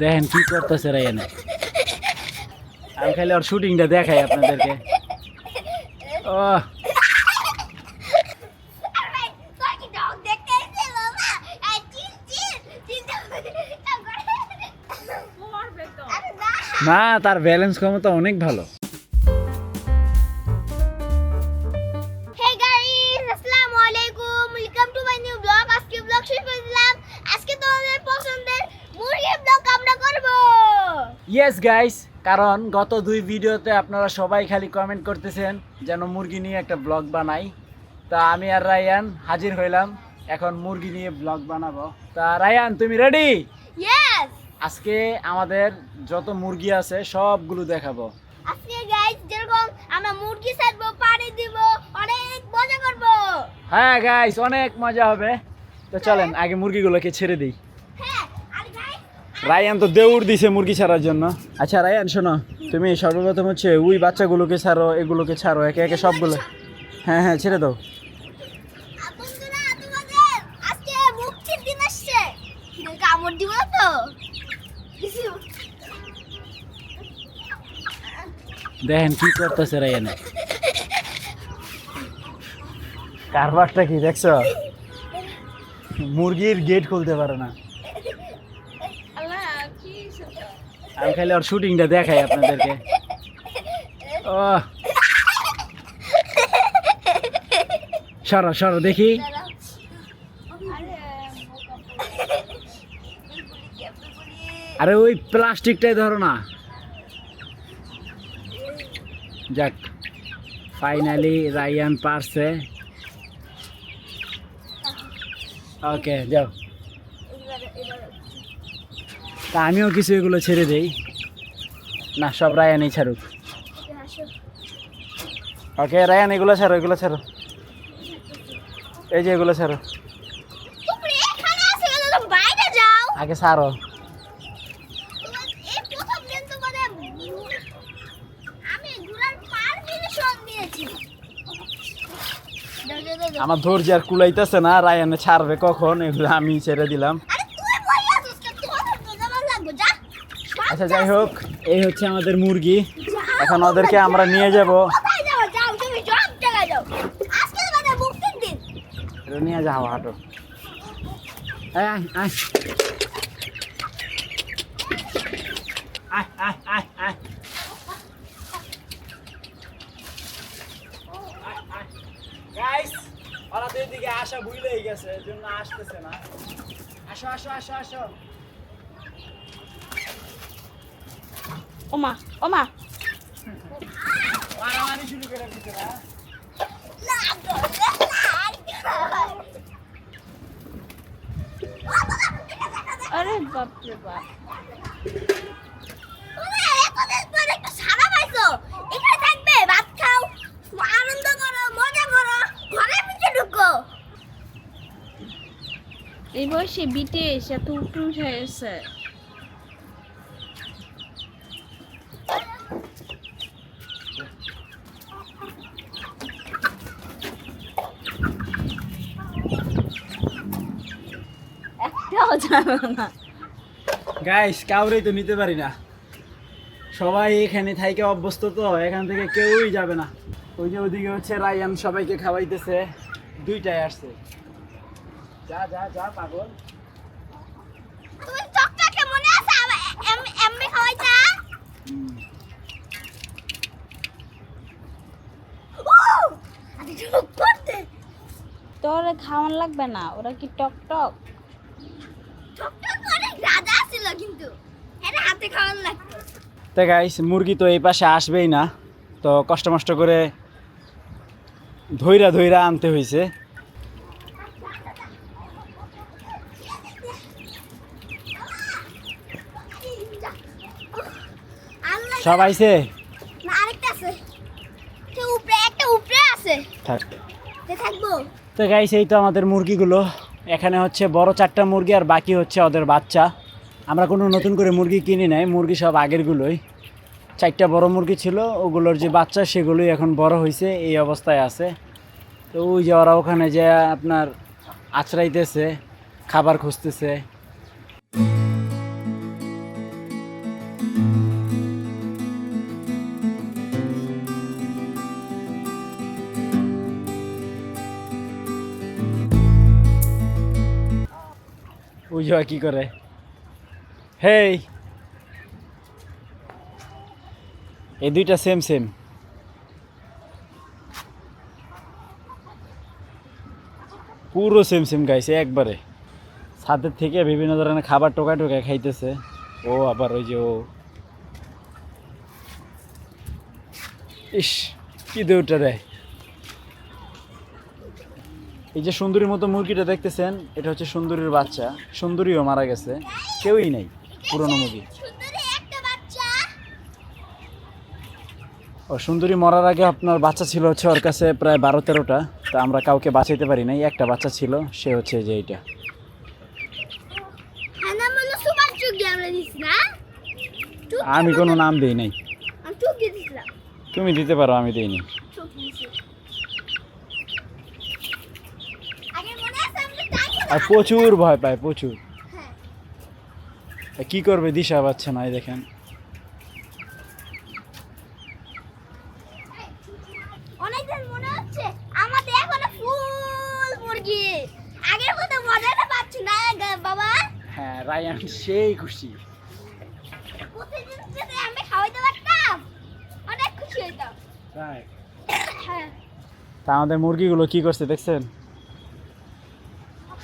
দেখেন কি করতেছে রায়ানে। আমি খালি ওর শুটিংটা দেখাই আপনাদেরকে। ও না, তার ব্যালেন্স ক্ষমতা অনেক ভালো। Hey guys, আসসালামু আলাইকুম, welcome to my new blog. আজকে ব্লগ শুরু করে দিলাম। আজকে তোমাদের পছন্দের মুরগির ব্লগ আমরা করব। ইয়েস গাইস, কারণ গত 2 ভিডিওতে আপনারা সবাই খালি কমেন্ট করতেছেন যেন মুরগি নিয়ে একটা ব্লগ বানাই। তা আমি আর রায়ান হাজির হইলাম, এখন মুরগি নিয়ে ব্লগ বানাবো। তা রায়ান, তুমি রেডি? ইয়েস। আজকে আমাদের যত মুরগি আছে সবগুলো দেখাবো। আজকে গাইস যেরকম আমরা মুরগি ছাড়বো, পানি দিব, অনেক মজা করব। হ্যাঁ গাইস, অনেক মজা হবে। তো চলেন আগে মুরগিগুলোকে ছেড়ে দিই। হ্যাঁ, আর গাইস রায়ান তো দেউড় দিছে মুরগি ছাড়ার জন্য। আচ্ছা রায়ান শোনো, তুমি সর্বপ্রথম হচ্ছে ওই বাচ্চাগুলোকে ছাড়ো, এগুলোকে ছাড়ো একে একে সবগুলো। হ্যাঁ হ্যাঁ, ছেড়ে দাও। বন্ধুরা, তোমাদের আজকে মুক্তির দিন আসছে। কিন্তু কামড় দিব না তো? দেখেন কি করতেছে রায়ানে। কারবারটা কি দেখছো? মুরগির গেট খুলতে পারে না। আল্লাহ, কি সেটা? আমি খালি ওর শুটিংটা দেখাই আপনাদেরকে। ও সরো সরো দেখি। আরে ওই প্লাস্টিকটাই ধরো না। যাক, ফাইনালি রায়ান পারছে। ওকে যাও। তা আমিও কিছু এগুলো ছেড়ে দেই না, সব রায়ানই ছাড়ুক। ওকে রায়ান, এগুলো ছাড়ো, এগুলো ছাড়ো, এই যে এগুলো ছাড়ো। তুমি এখানে আসো, না বাইরে যাও। আগে ছাড়ো। এই প্রথম দিন তোমাদের আমি ঘোরার পারমিশন দিয়েছি। আমার ধৈর্য আর কুলাইতেছে না, রায়ানে ছাড়বে কখন, এগুলো আমি ছেড়ে দিলাম। আরে তুই বলি আসছিস কেন? তোমাদের তো জামান লাগবে, যা। আচ্ছা যাই হোক, এই হচ্ছে আমাদের মুরগি। এখন ওদেরকে আমরা নিয়ে যাব। কোথায় যাও? যাও, তুমি সব জায়গায় যাও। আজকে তোমাদের মুক্তির দিন। নিয়ে যাও, হাঁটো। আয় আয় আয় আয় আয় আয় আয়। গাইস, ওরা তো এদিকে আসা ভুলেই গেছে, এর জন্য আসতেছে না। আসো আসো আসো আসো। ওমা ওমা, মারামারি শুরু করে দিতে না। আরে বাপ রে বাপ, তোমরা এতদিন পরে একটা সারা পাইছো। এখানে থাকবে, ভাত খাও, আনন্দ করো, মজা করো, ঘরের ভিতরে ঢুকো। এই বয়সে বিটে এসে এত উঠে গেছে। একটাও যাবে না। গাইস, কাউরেই তো নিতে পারি না, সবাই এখানে থাইকে অভ্যস্ত, তো এখান থেকে কেউই যাবে না। ওই যে ওদিকে হচ্ছে রায়ান সবাইকে খাওয়াইতেছে, দুইটাই আসছে। যা যা যা পাগল। তুমি চকচকে মনে আছে এমনি খাওয়াইতা? ও আরে চুপ করতে। তোর খাওয়ান লাগবে না, ওরা কি টক টক। চকচক করে রাজা ছিল, কিন্তু এর হাতে খাওয়ান লাগতো। তো গাইস, মুরগি তো এই পাশে আসবেই না, তো কষ্ট মষ্ট করে ধইরা ধইরা আনতে হয়েছে। আল্লাহ, সব আইছে? না আরেকটা আছে, একটা উপরে আছে। থাক। থাকবো। তো গাইস, এই তো আমাদের মুরগিগুলো। এখানে হচ্ছে বড় 4টা মুরগি আর বাকি হচ্ছে ওদের বাচ্চা। আমরা কোনো নতুন করে মুরগি কিনি নাই, মুরগি সব আগেরগুলোই। 4টা বড় মুরগি ছিল, ওগুলোর যে বাচ্চা সেগুলোই এখন বড় হয়েছে, এই অবস্থায় আছে। তো ওই যে ওরা ওখানে যে আপনার আছড়াইতেছে, খাবার খুঁজতেছে। বুঝো কি করে। হেই, এই দুইটা সেম সেম। পুরো সেম সেম গাইছে একবারে। ছাদের থেকে বিভিন্ন ধরনের খাবার টোকা টোকা খাইতেছে। ও আবার ওই যে ও, ইস কি দেউটা দেয়। এই যে সুন্দরীর মতো মুরগিটা দেখতেছেন, এটা হচ্ছে সুন্দরীর বাচ্চা। সুন্দরীও মারা গেছে, কেউই নেই, পুরনো মুরগি। সুন্দরী একটা বাচ্চা। ও সুন্দরী মরার আগে আপনার বাচ্চা ছিল হচ্ছে ওর কাছে প্রায় 12-13টা। তা আমরা কাউকে বাঁচাইতে পারি নাই, একটা বাচ্চা ছিল, সে হচ্ছে যে এইটা। হানা মনে সুপার চুক দিয়ে আমরা দিছি না? আমি কোনো নাম দিই নাই। আমি চুক দিয়ে দিছিলাম। তুমি দিতে পারো, আমি দিইনি। চুক দিছি। আগে মনে আছে আমরা টাইম আর প্রচুর ভয় পায়, প্রচুর। হ্যাঁ। তা কি করবে, দিশা পাচ্ছে না। এই দেখেন, অনেকদিন মনে হচ্ছে আমাদের এখনো ফুল মুরগি। আগের মতো মজাটা পাচ্ছি না বাবা। হ্যাঁ রায়ান সেই খুশি। প্রতিদিন যদি আমি খাওয়াইতে পারতাম অনেক খুশি হইতাম। তাই? হ্যাঁ। তা আমাদের মুরগিগুলো কি করছে দেখছেন?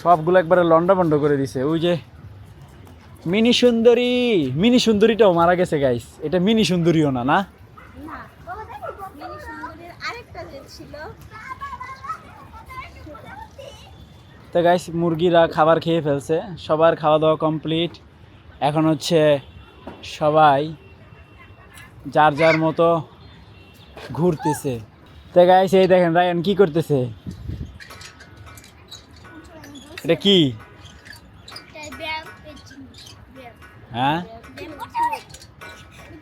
সবগুলো একবারে লন্ডা বন্ড করে দিছে। ওই যে মিনি সুন্দরী, মিনি সুন্দরীটাও মারা গেছে গাইস। এটা মিনি সুন্দরীও না, না? না, বাবা দেখো মিনি সুন্দরীর আরেকটা যে ছিল। তো গাইস মুরগিরা খাবার খেয়ে ফেলছে, সবার খাওয়া দাওয়া কমপ্লিট। এখন হচ্ছে সবাই যার যার মতো ঘুরতেছে। তো গাইস এই দেখেন রায়ান কি করতেছে। এটা কি? হ্যাঁ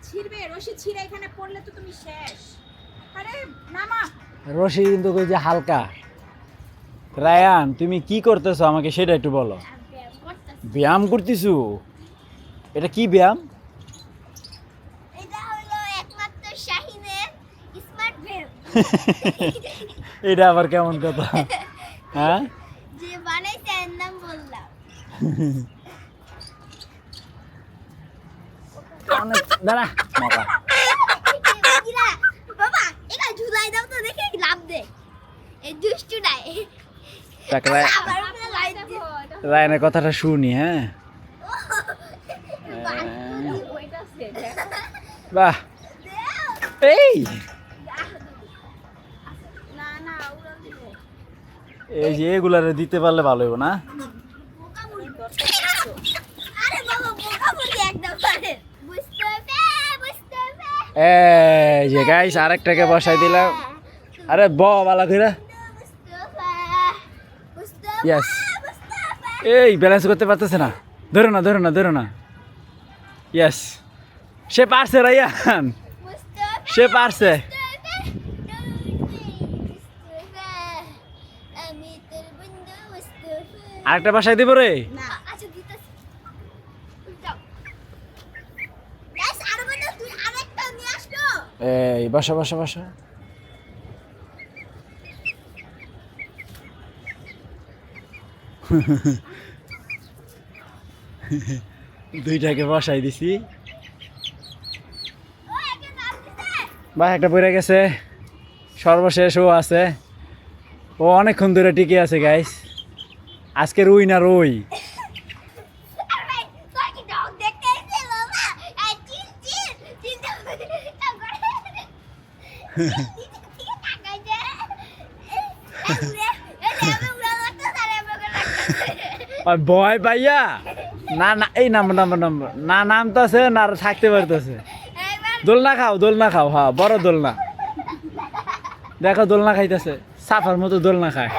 ছিড়বে, রশি ছিঁড়ে এখানে পড়লে তো তুমি শেষ। আরে নামা। রশি কিন্তু কই যে হালকা। রায়ান তুমি কি করতেছো আমাকে সেটা একটু বলো। ব্যায়াম করতেছো? এটা কি ব্যায়াম? এটা হলো একমাত্র শাহিনের স্মার্ট ব্রেন। এটা আবার কেমন কথা? হ্যাঁ যে বানাইছে এর নাম বললাম। দাঁড়া মজা। মুরগিরা, বাবা এটা ঝুলাই দাও তো দেখে লাভ দে। এই দুষ্টু নাই। দেখ রায়- আবার উপরে লাইট দে। রায়ানের কথাটা শুনি। হ্যাঁ ওইটা সে বাহ, এই না না উড়াল দিব। এই যে এগুলারে দিতে পারলে ভালো হইব না? বোকা মুরগি। আরে বাবা বোকা মুরগি একদম পারে। বুঝতে হবে, বুঝতে হবে। এই যে গাইস আরেকটাকে বসাই দিলাম। আরে বালা কইরা। বুঝতে হবে, বুঝতে হবে, Yes. বুঝতে হবে। এই ব্যালেন্স করতে পারতেছে না। ধরো না ধরো না ধরো না। ইয়েস, সে পারছে রায়ান, বুঝতে হবে, সে পারছে। বুঝতে হবে। আমি তোর বন্ধু বুঝতে হবে। আরেকটা বসাই দিব রে। না আচ্ছা দিতেছি। যাও। গাইস আরো বন্ধু তুই আরেকটা নিয়ে আসো। এই বসা বসা বসা। দুইটাকে বসাই দিছি। ও একে নাম দিতে। বা একটা পড়ে গেছে, সর্বশেষ ও আছে। ও অনেকক্ষণ ধরে টিকে আছে গাইস। আজকের উইনার ওই। আরে ভাই তুই কি ডগ দেখতে এসেছিল না? এই চিল চিল চিল। আর ভয় পাইয়া না না এই নাম্বার নাম্বার নাম্বার না নামতেছে না আর থাকতে পারতেছে। দোলনা খাও, দোলনা খাও। হ্যাঁ বড় দোলনা দেখো, দোলনা খাইতেছে, সাফার মতো দোলনা খায়।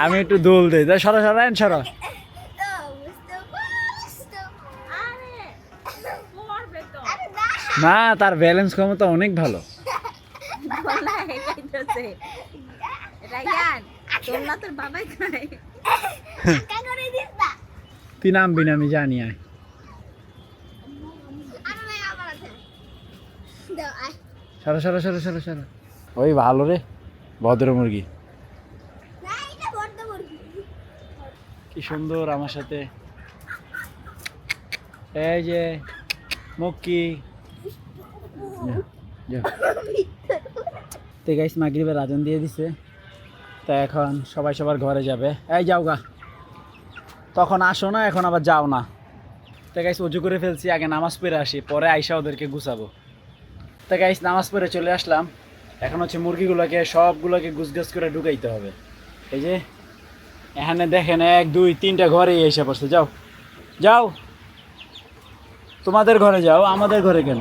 আমি একটু দোল দেই। সরো সরো রায়ন সরো। আরে পড়বে তো। না তার ব্যালেন্স ক্ষমতা অনেক ভালো। দোলনা হেঁটাইতেছে। রায়ান দোলনা তোর বাবাই খায়। তুই নামবি না আমি জানি। আয় সরো সরো সরো সরো সরো। ওই ভালো রে, ভদ্র মুরগি। কি সুন্দর আমার সাথে। এই যে মক্কি, তো গাইস মাগরিবের আজান দিয়ে দিছে, তো এখন সবাই সবার ঘরে যাবে। এই যাও গা, তখন আসো না, এখন আবার যাও না। তো গাইস উজু করে ফেলছি, আগে নামাজ পড়ে আসি, পরে আইসা ওদেরকে গুছাবো। তো গাইস নামাজ পড়ে চলে আসলাম, এখন হচ্ছে মুরগিগুলোকে সবগুলোকে গুছগাছ করে ঢুকাইতে হবে। এই যে এখানে দেখেন 1 2 3টা ঘরে এসে পড়ছে। যাও যাও, তোমাদের ঘরে যাও, আমাদের ঘরে কেন?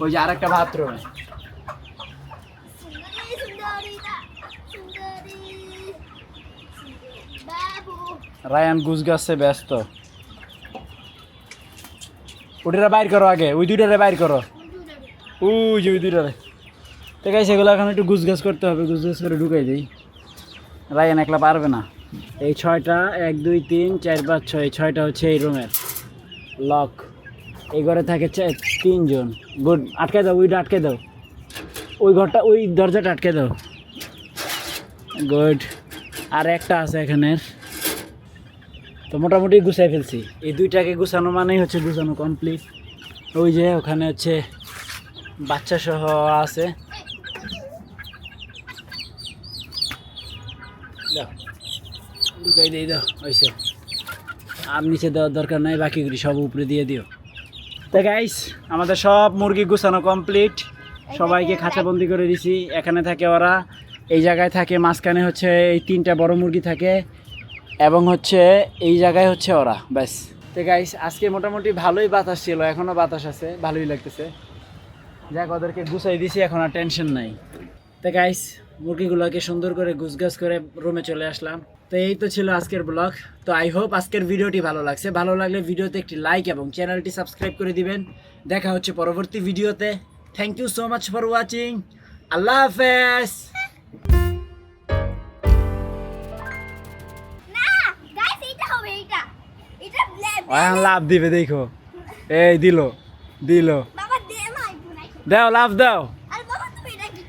ওই যে আরেকটা বাথরুমে। সুন্দরী সুন্দরীটা সুন্দরী বাবু রায়ান গুছগাছে ব্যস্ত। ওটারে বাইর করো আগে, ওই দুইটারে বাইর করো, ওই যে ওই দুইটারে। তো গাইস এগুলো এখন একটু গুছগাছ করতে হবে, গুছগাছ করে ঢুকাই দিই। রায়ান একলা পারবে না। এই 6টা 1 2 3 4 5 6, এই 6টা হচ্ছে এই রুমের লক। এই ঘরে থাকে 3 জন। গুড, আটকে দাও, ওইটা আটকে দাও, ওই ঘরটা, ওই দরজাটা আটকে দাও। গুড, আর একটা আছে এখানে। তো মোটামুটি গুছাই ফেলছি। এই দুইটাকে গুছানো মানেই হচ্ছে গুছানো কমপ্লিট। ওই যে ওখানে হচ্ছে বাচ্চা সহ আছে। দাও, ঢুকাই দিয়ে দাও, হয়েছে। আর নিচে দেওয়ার দরকার নাই, বাকিগুলি সব উপরে দিয়ে দিও। তো গাইস আমাদের সব মুরগি গুছানো কমপ্লিট, সবাইকে খাঁচাবন্দি করে দিছি। এখানে থাকে ওরা, এই জায়গায় থাকে, মাঝখানে হচ্ছে এই 3টা বড় মুরগি থাকে, এবং হচ্ছে এই জায়গায় হচ্ছে ওরা, ব্যাস। তো গাইস আজকে মোটামুটি ভালোই বাতাস ছিল, এখনও বাতাস আছে, ভালোই লাগতেছে। যাক ওদেরকে গুছাই দিছি, এখন আর টেনশন নাই। তো গাইস মুরগিগুলোকে সুন্দর করে গুছগাছ করে রুমে চলে আসলাম। তো এই তো ছিল আজকের ব্লগ। তো আই হোপ আজকের ভিডিওটি ভালো লাগছে। ভালো লাগলে ভিডিওতে একটি লাইক এবং চ্যানেলটি সাবস্ক্রাইব করে দিবেন। দেখা হচ্ছে পরবর্তী ভিডিওতে। Thank you so much for watching. আল্লাহ হাফেজ। না গাইস এইটা হবে, এইটা এটা ব্ল্যাক লাভ দিবে দেখো, এই দিল দিল, বাবা দে মাই বোন দাও লাভ দাও।